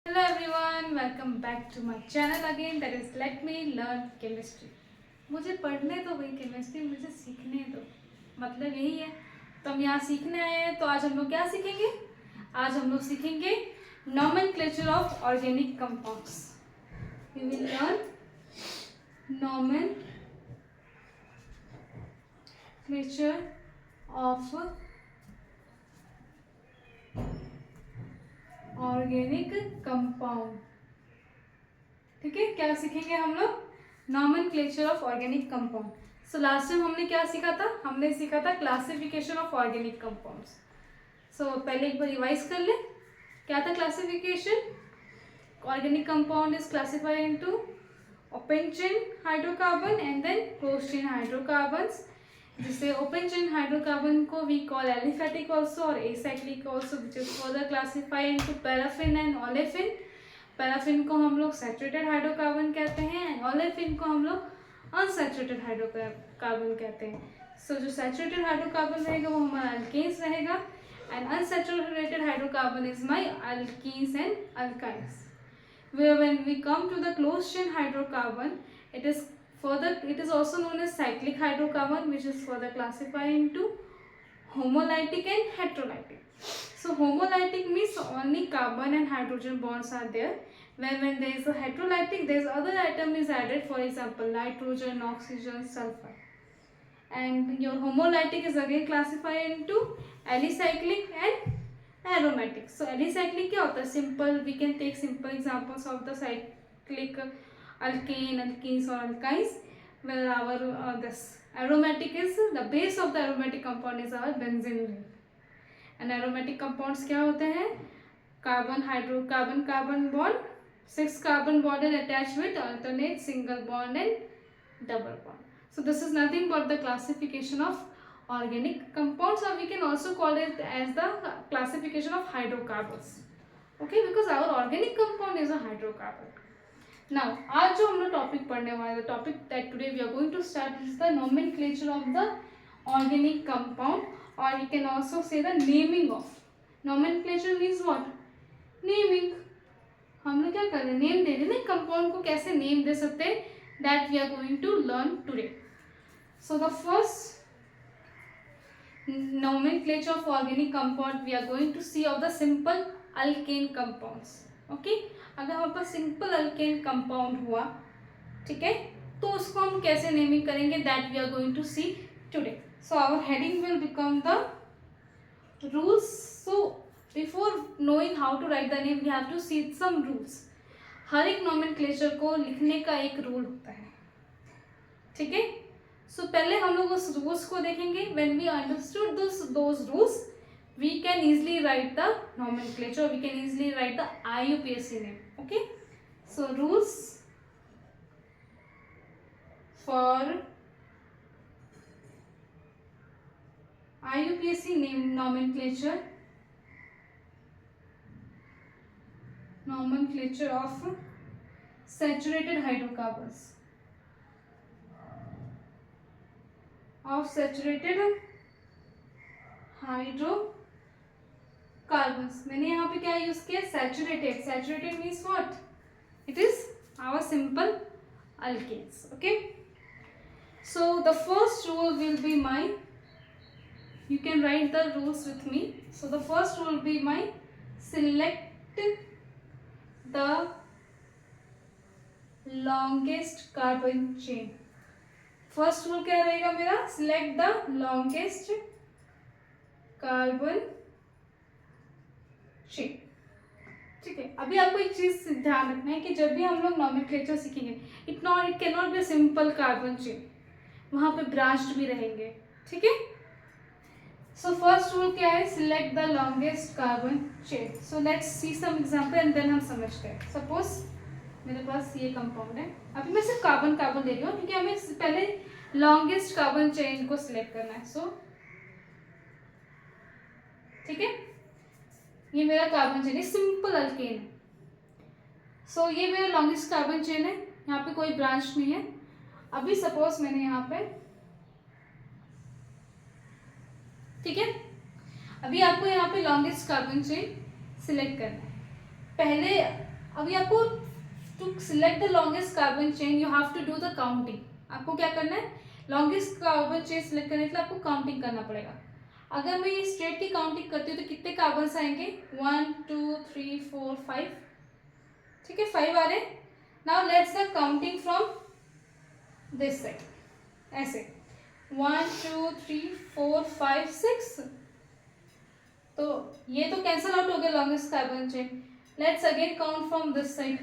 Hello everyone, welcome back to my channel again, that is Let Me Learn Chemistry. मुझे पढ़ने तो वही chemistry, मुझे सीखने दो, मतलब यही है। तो हम यहाँ सीखने आए हैं। तो आज हम लोग क्या सीखेंगे? आज हम लोग सीखेंगे nomenclature of organic compounds. We will learn nomenclature of organic compound. ठीक है, क्या सीखेंगे हम लोग? Nomenclature of organic compound. So last time हमने क्या सीखा था? हमने सीखा था classification of organic compounds. So पहले एक बार रिवाइज कर ले, क्या था classification? Organic compound is classified into open chain hydrocarbon and then close chain hydrocarbons. जिससे ओपन चेन हाइड्रोकार्बन को वी कॉल एलिफेटिक ऑल्सो और acyclic also, which is further classified into paraffin and olefin. Paraffin को हम लोग saturated hydrocarbon कहते हैं and olefin को हम लोग अनसैचुरेटेड हाइड्रोकार्बन कहते हैं। सो जो सैचुरेटेड हाइड्रोकार्बन रहेगा वो हमारा अल्केन्स रहेगा and unsaturated hydrocarbon is my alkenes and alkynes. When we come to the closed chain hydrocarbon, it is also known as cyclic hydrocarbon, which is further classified into homolytic and heterolytic. So homolytic means only carbon and hydrogen bonds are there. When there is a heterolytic, there is other atom is added, for example nitrogen, oxygen, sulfur. And your homolytic is again classified into alicyclic and aromatic. So alicyclic क्या होता है? Simple, we can take simple examples of the cyclic alkane, alkenes or alkynes. Where our this aromatic is the base of the aromatic compound is our benzene ring. And aromatic compounds क्या होते हैं? Carbon hydrocarbon carbon bond, 6 carbon bonded attached with alternate single bond and double bond. So this is nothing but the classification of organic compounds, or we can also call it as the classification of hydrocarbons. Okay, because our organic compound is a hydrocarbon. Now आज जो हम लोग topic पढ़ने वाले हैं, topic that today we are going to start is the nomenclature of the organic compound, और you can also say the naming of. Nomenclature means what? Naming. हम लोग क्या कर रहे हैं? नेम दे रहे हैं। कंपाउंड को कैसे नेम दे सकते हैं, that we are going to learn today. So the first nomenclature of organic compound we are going to see of the simple alkane compounds. Okay, अगर हमारे पास simple alkane compound हुआ, ठीक है, तो उसको हम कैसे नेमिंग करेंगे, that we are going to see today. So our heading will become the rules. So before knowing how to write the name, we have to see some rules. हर एक nomenclature को लिखने का एक रूल होता है, ठीक है। सो पहले हम लोग उस रूल्स को देखेंगे। When we understood those rules, we can easily write the nomenclature, we can easily write the IUPAC name. Okay, so rules for IUPAC name nomenclature of saturated hydrocarbons. Of saturated hydrocarbons, मैंने यहाँ पे क्या use किया? Saturated. Saturated means what? It is our simple alkanes. Okay, so the first rule will be my, you can write the rules with me. So the first rule will be my, select the longest carbon chain. First rule क्या रहेगा मेरा? Select the longest carbon chain. ठीक है, अभी आपको एक चीज ध्यान रखना है कि जब भी हम लोग नॉमेनक्लेचर सीखेंगे, it can not be simple carbon chain, वहां पे ब्रांच्ड भी रहेंगे, ठीक है। सो फर्स्ट रूल क्या है? Select the longest carbon chain. So let's see some example and then हम समझते हैं। सपोज मेरे पास ये कंपाउंड है, अभी मैं सिर्फ कार्बन कार्बन ले रही हूँ क्योंकि हमें पहले लॉन्गेस्ट कार्बन चेन को सिलेक्ट करना है। सो ठीक है, ये मेरा कार्बन चेन है, सिंपल अल्केन है। सो ये मेरा लॉन्गेस्ट कार्बन चेन है, यहाँ पे कोई ब्रांच नहीं है। अभी सपोज मैंने यहाँ पे, ठीक है, अभी आपको यहाँ पे लॉन्गेस्ट कार्बन चेन सिलेक्ट करना है। पहले अभी आपको to select the longest carbon chain you have to do the counting. आपको क्या करना है, लॉन्गेस्ट कार्बन चेन सिलेक्ट करने के लिए आपको काउंटिंग करना पड़ेगा। अगर मैं ये स्ट्रेट की काउंटिंग करती हूँ तो कितने कार्बन आएंगे, 1 2 3 4 5, ठीक है 5 आ रहे। Now let's the counting from this side, ऐसे 1 2 3 4 5 6, तो ये तो कैंसल आउट हो गया longest carbon chain. Let's again count from this side,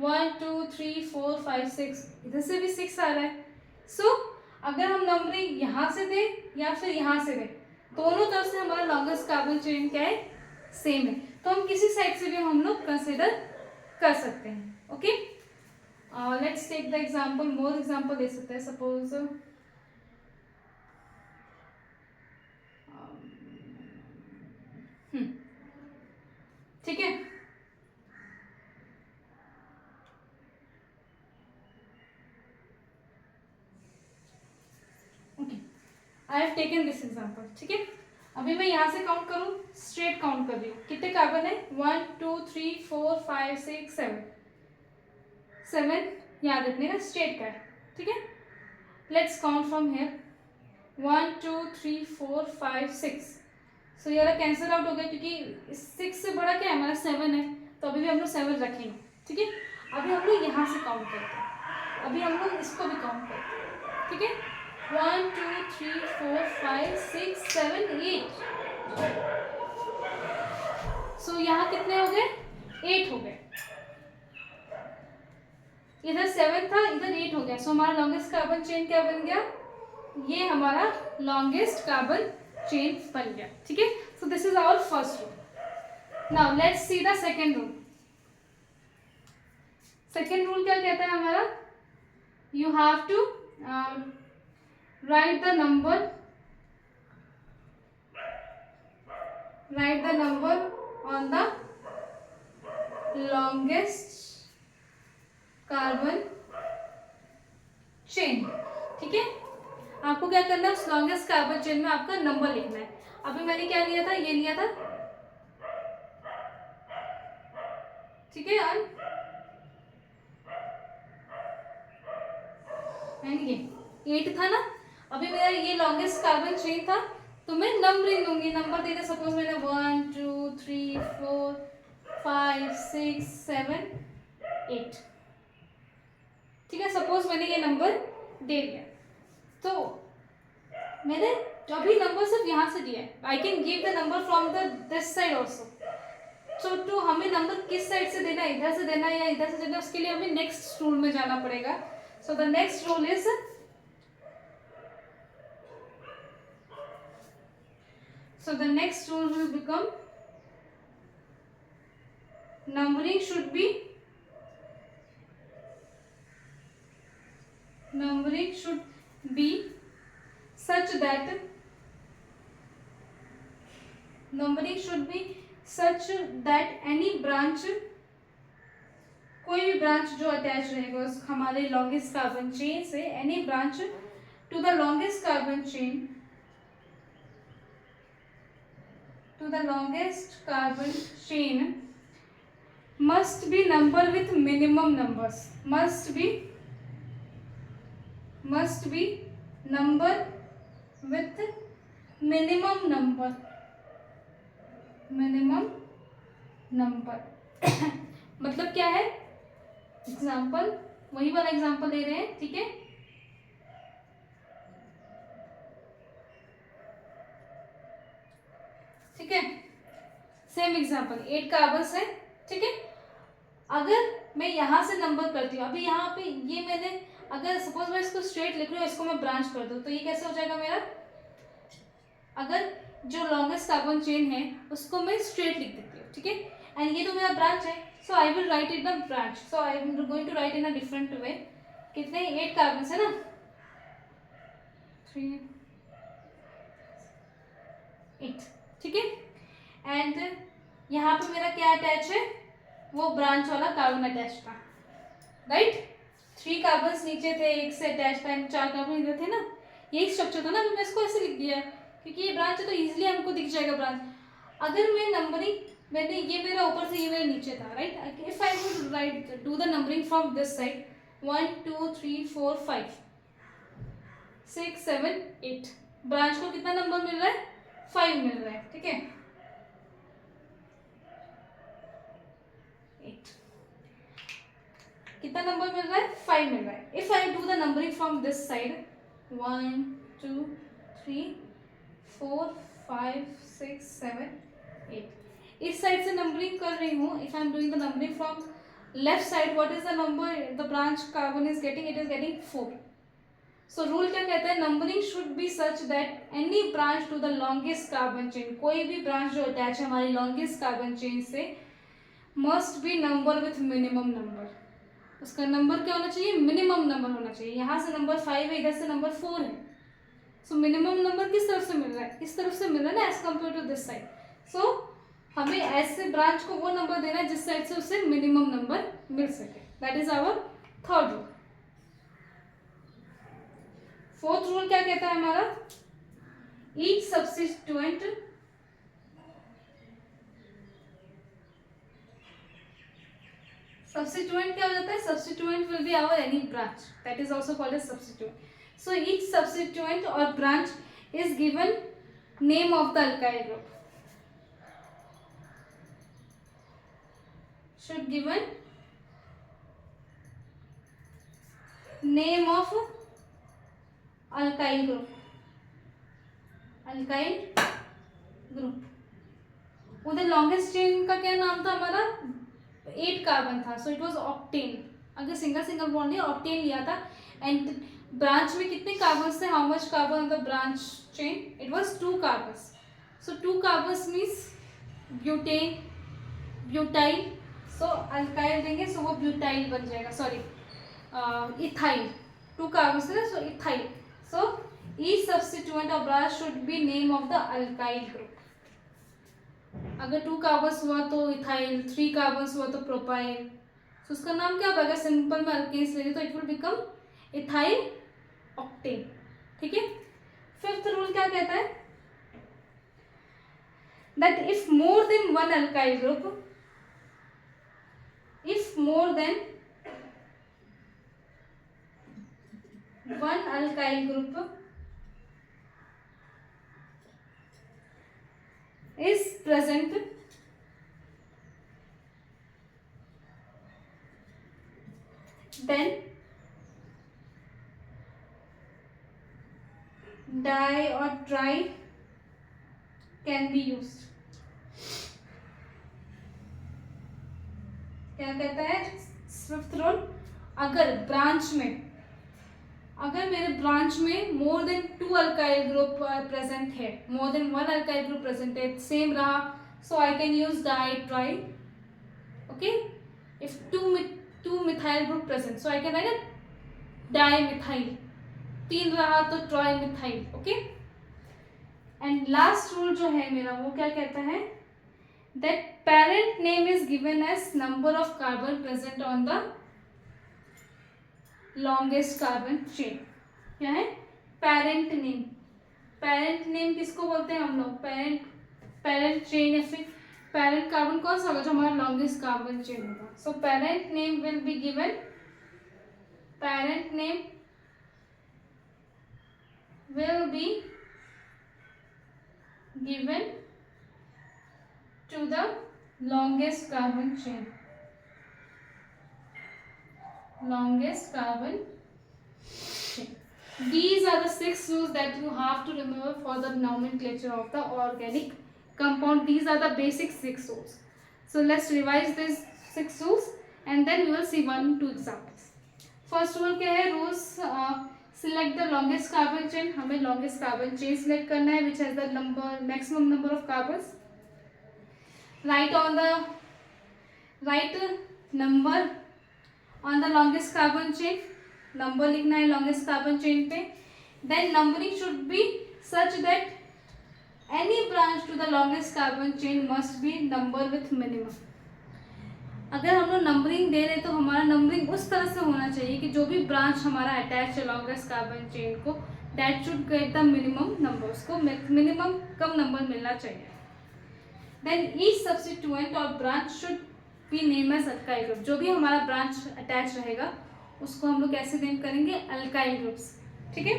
1 2 3 4 5 6, इधर से भी 6 आ रहा है। सो अगर हम नंबरिंग यहाँ से दें या फिर यहाँ से दें, दोनों तरफ से हमारा लॉन्गेस्ट कार्बन चेन क्या है, सेम है, तो हम किसी साइड से भी हम लोग कंसिडर कर सकते हैं। Okay, let's take the example, more example ले सकते हैं। सपोज ठीक है, okay I have taken this example. ठीक है, अभी मैं यहाँ से काउंट करूँ, स्ट्रेट काउंट कर रही हूँ, कितने कार्बन है, 1 2 3 4 5 6 7, 7 याद रखने का स्ट्रेट का है। ठीक है, लेट्स काउंट फ्रॉम हियर, 1 2 3 4 5 6, सो ये वाला कैंसिल आउट हो गया क्योंकि 6 से बड़ा क्या है हमारा 7 है, तो अभी भी हम लोग 7 रखेंगे। ठीक है, अभी हम लोग यहाँ से काउंट करते हैं, अभी हम लोग इसको भी काउंट करते हैं। ठीक है, 1 2 3 4 5 6 7 8, सो यहाँ कितने हो गए, 8 हो गए। इधर 7 था, इधर 8 हो गया, सो हमारा लॉन्गेस्ट कार्बन चेन क्या बन गया, ये हमारा लॉन्गेस्ट कार्बन चेन बन गया। ठीक है, so this is our first rule. Now let's see the second rule. Second rule क्या कहता है हमारा, you have to write the number on the longest carbon chain। ठीक है, आपको क्या करना है, उस लॉन्गेस्ट कार्बन चेन में आपका नंबर लिखना है। अभी मैंने क्या लिया था, ये लिया था, ठीक है, ये 8 था ना। अभी मेरा ये लॉन्गेस्ट कार्बन चेन था, तो मैं नंबरिंग दूंगी, नंबर देते, सपोज मैंने 1 2 3 4 5 6 7 8, ठीक है, सपोज मैंने ये नंबर दे दिया, तो मैंने जो भी नंबर सिर्फ यहाँ से दिया है, I can give the number from the this side also. So to हमें नंबर किस साइड से देना है, इधर से देना है या इधर से देना है, उसके लिए हमें नेक्स्ट रूल में जाना पड़ेगा। So the next rule is, so the next rule will become, numbering should be such that any branch, कोई भी ब्रांच जो अटैच रहेगा हमारे लॉन्गेस्ट कार्बन चेन से, any branch to the longest carbon chain, must be number with minimum numbers, must be number with minimum number मतलब क्या है, example वही वाला एग्जाम्पल ले रहे हैं। ठीक है, ठीक है, सेम एग्जाम्पल, 8 कार्बन्स है। ठीक है, अगर मैं यहाँ से नंबर करती हूँ, अभी यहाँ पे ये मैंने, अगर सपोज मैं इसको स्ट्रेट लिख रही हूँ, इसको मैं ब्रांच कर दूँ, तो ये कैसे हो जाएगा मेरा, अगर जो लॉन्गेस्ट कार्बन चेन है उसको मैं स्ट्रेट लिख देती हूँ। ठीक है, एंड ये तो मेरा ब्रांच है, so I will write it the branch, so I am going to write in a different way. कितने, 8 कार्बन है ना, 3 8, ठीक है, एंड यहाँ पे मेरा क्या अटैच है, वो ब्रांच वाला कार्बन अटैच था, राइट। 3 कार्बन नीचे थे, एक से अटैच था, एंड 4 कार्बन इधर थे ना, यही स्ट्रक्चर था ना। अभी मैं इसको ऐसे लिख दिया क्योंकि ये ब्रांच है तो इजीली हमको दिख जाएगा ब्रांच। अगर मैं नंबरिंग मैंने ये मेरा ऊपर से ये मेरा नीचे था, right. If I would write do the numbering from this side 1 2 3 4 5 6 7 8, branch को कितना नंबर मिल रहा है? 5 मिल रहा है. ठीक है, 8 कितना नंबर मिल रहा है? 5 मिल रहा है. If I do the numbering from this side 1 2 3 4 5 6 7 8, इस साइड से नंबरिंग कर रही हूँ. If I am doing the numbering from left side, what is the number the branch carbon is getting? It is getting 4. So rule क्या कहता है? Numbering should be such that any branch to the longest carbon chain, कोई भी branch जो attach है हमारी longest carbon chain से, must be number with minimum number. उसका नंबर क्या होना चाहिए? मिनिमम नंबर होना चाहिए. यहाँ से नंबर 5 है, इधर से नंबर 4 है. सो मिनिमम नंबर किस तरफ से मिल रहा है? इस तरफ से मिल रहा है ना, as compare to this side. So हमें ऐसे ब्रांच को वो नंबर देना है जिस साइड से उसे मिनिमम नंबर मिल सके. That is our third rule. Fourth rule क्या कहता है हमारा? ईच सब्स्टिट्यूएंट क्या हो जाता है? Substituent will be our any branch, that is also called as substituent. So each substituent और branch is given name of the alkyl group. should given name of alkyl group. उधर longest chain का क्या नाम था हमारा? 8 carbon था. So it was octane. अगर single bond लिया, ऑक्टेन लिया था. एंड ब्रांच में कितने कार्बन थे? How much carbon on the branch chain? It was 2 carbon. So 2 carbon means butane, butyl. So alkyl देंगे, सो वो ब्यूटाइल बन जाएगा. Sorry, ethyl. 2 कार्बन है, so ethyl. So each substituent of branch should be name of the alkyl group. अगर 2 carbon हुआ तो ethyl, 3 carbon हुआ तो प्रोपाइल. तो उसका नाम क्या होगा? अगर सिंपल में अल्केन्स ले तो it will become ethyl octane. ठीक है. फिफ्थ रूल क्या कहता है? That if more than one alkyl group, if more than one alkyl group is present, then di or tri can be used. क्या कहता है फिफ्थ रूल? अगर मेरे ब्रांच में more than 2 alkyl group present है, more than 1 alkyl group present है, same रहा, so I can use di tri. Okay. If 2 methyl group present, so I can write di methyl. 3 रहा तो tri methyl. Okay. And last rule जो है मेरा, वो क्या कहता है? that parent name is given as number of carbon present on the longest carbon chain. क्या है? parent name. parent name किसको बोलते हैं हम लोग? parent chain या फिर parent carbon कौन सा होगा जो हमारा longest carbon chain होगा? so parent name will be given to the longest carbon chain. These are the 6 rules that you have to remember for the nomenclature of the organic compound. These are the basic 6 rules. So let's revise these 6 rules and then we will see 1-2 examples. First rule क्या है? Rules select the longest carbon chain. हमें longest carbon chain select करना है which has the maximum number of carbons. Write number on the longest carbon chain. Number लिखना है longest carbon chain पे. Then numbering should be such that any branch to the longest carbon chain must be number with minimum. अगर हम लोग numbering दे रहे तो हमारा numbering उस तरह से होना चाहिए कि जो भी ब्रांच हमारा अटैच है लॉन्गेस्ट कार्बन चेन को, that should get the minimum number. उसको मिनिमम कम नंबर मिलना चाहिए. देन ईच सब्स्टिट्यूएंट और branch should be name as alkyl group. जो भी हमारा ब्रांच अटैच रहेगा उसको हम लोग कैसे नेम करेंगे, अल्काइल ग्रुप्स। ठीक है।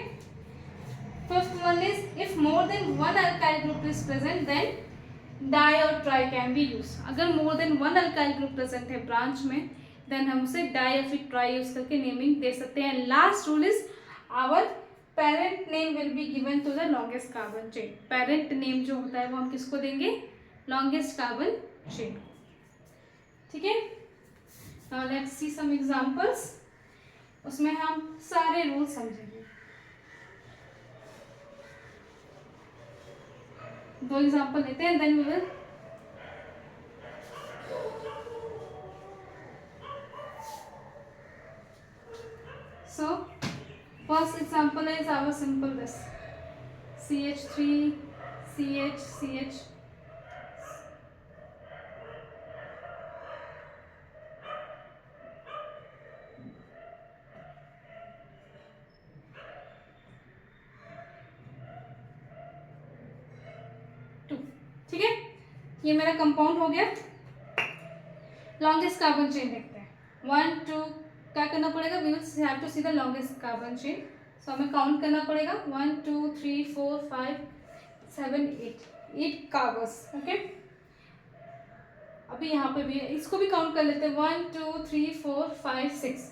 First one is if more than one alkyl group is present then di और ट्राई कैन बी यूज। अगर more than one alkyl group present है ब्रांच में देन हम उसे डाई या फिर ट्राई यूज करके नेमिंग दे सकते हैं। Last rule is our parent name will be given to the longest carbon chain. Parent name जो होता है वो हम किसको देंगे, लॉन्गेस्ट कार्बन चेन। ठीक है। Now let's see some examples, उसमें हम सारे रूल समझेंगे। दो एग्जांपल लेते हैं then we will so first example is our simple this CH3 CH two. ठीक है, ये मेरा कंपाउंड हो गया। लॉन्गेस्ट कार्बन चेन देखते हैं, 1 2, क्या करना पड़ेगा, we will have to see the longest carbon chain. So हमें काउंट करना पड़ेगा 1 2 3 4 5 7 8 कार्बन्स। ओके, अभी यहाँ पे भी इसको भी काउंट कर लेते हैं 1 2 3 4 5 6।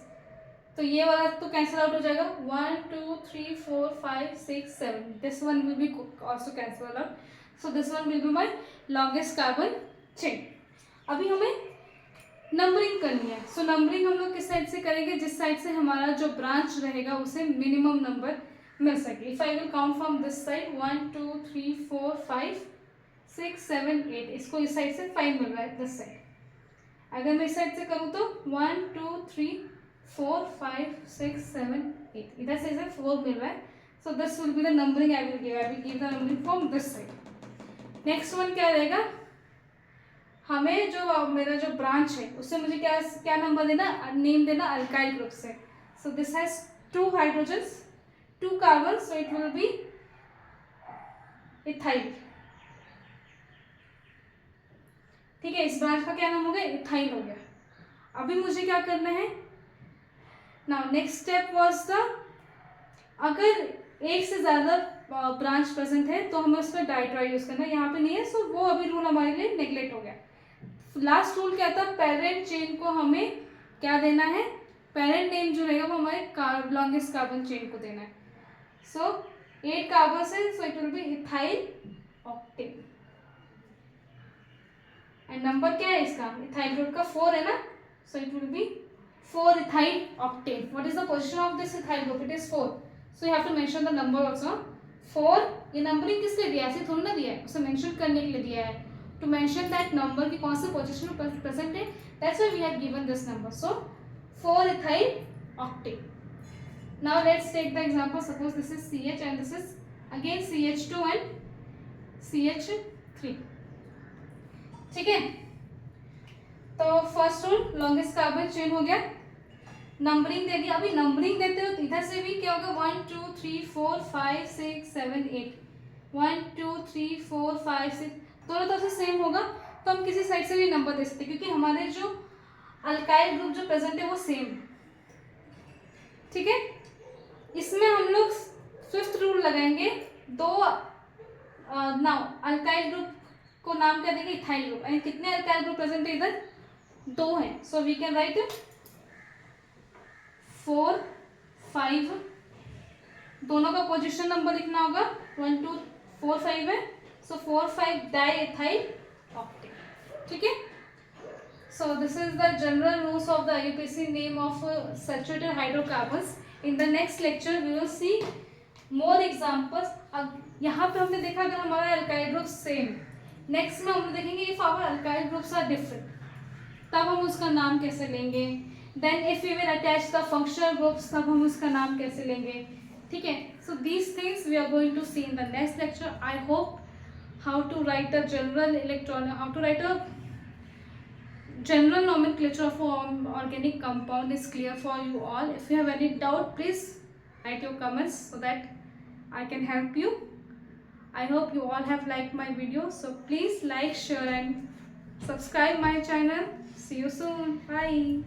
तो ये वाला तो कैंसिल आउट हो जाएगा 1 2 3 4 5 6 7। This one will be also cancel out, so this one will be my longest carbon chain. अभी हमें नंबरिंग करनी है। सो नंबरिंग हम लोग किस साइड से करेंगे, जिस साइड से हमारा जो ब्रांच रहेगा उसे मिनिमम नंबर मिल सके। If I will count from this side 1 2 3 4 5 6 7 8, इसको इस साइड से 5 मिल रहा है दिस साइड। अगर मैं इस साइड से करूँ तो 1 2 3 4 5 6 7 8, इधर से इसे 4 मिल रहा है। So this will be the numbering I will give the numbering from this side. Next one क्या रहेगा, हमें जो मेरा जो ब्रांच है उससे मुझे क्या क्या नंबर देना, नेम देना अल्काइल ग्रुप से। So this has 2 hydrogens 2 carbon, so it will be ethyl. ठीक है, इस ब्रांच का क्या नाम हो गया, इथाइल हो गया। अभी मुझे क्या करना है, now next step was the, अगर एक से ज्यादा ब्रांच प्रेजेंट है तो हमें उस पर डाइट्राई यूज करना है। यहाँ पे नहीं है, सो वो अभी रूल हमारे लिए नेग्लेक्ट हो गया। लास्ट रूल क्या था, पेरेंट चेन को हमें क्या देना है, पेरेंट नेम जो रहेगा वो हमारे लॉन्गेस्ट कार्बन चेन को देना है। सो 8 कार्बन है, so it will be ethyl octane. And number क्या है इसका, इथाइल ग्रुप का 4 है ना, so it will be 4 ethyl octane. What is the position of this ethyl group, it is 4, so you have to mention the number also 4। ये numbering किस लिए दिया है, ऐसे थोड़ी ना दिया है, उसे मेंशन करने के लिए दिया है, to mention that number की कौन से पोजीशन में प्रेजेंट है, that's why we have given this number. So 4 ethyl octane. Now let's take the example, suppose this is CH and this is again CH2 and CH3. ठीक है, तो first rule longest carbon chain हो गया, numbering दे दिया। अभी numbering देते हो तो इधर से भी क्या होगा 1 2 3 4 5 6 7 8, 1 2 3 4 5 6, दोनों तरफ से सेम होगा तो हम किसी साइड से भी नंबर दे सकते हैं, क्योंकि हमारे जो अल्काइल ग्रुप जो प्रेजेंट है वो सेम है। ठीक है, इसमें हम लोग फिफ्थ रूल लगाएंगे, दो नाउ अल्काइल ग्रुप को नाम क्या देंगे, इथाइल ग्रुप। एंड कितने अल्काइल ग्रुप प्रेजेंट है इधर, 2 हैं, सो वी कैन राइट 4 5, दोनों का पोजीशन नंबर लिखना होगा 1 2 4 5 है, so 4 5 diethyl octane. ठीक है, so this is the general rules of the IUPAC name of saturated hydrocarbons. In the next lecture we will see more examples. अब यहाँ पे हमने देखा अगर हमारा अल्काइल ग्रुप सेम, नेक्स्ट में हम देखेंगे if our alkyl groups are different, तब हम उसका नाम कैसे लेंगे। Then if we will attach the functional groups, तब हम उसका नाम कैसे लेंगे। ठीक है, so these things we are going to see in the next lecture. I hope how to write a general how to write a general nomenclature of organic compound is clear for you all. If you have any doubt, please write your comments so that I can help you. I hope you all have liked my video. So please like, share and subscribe my channel. See you soon. Bye.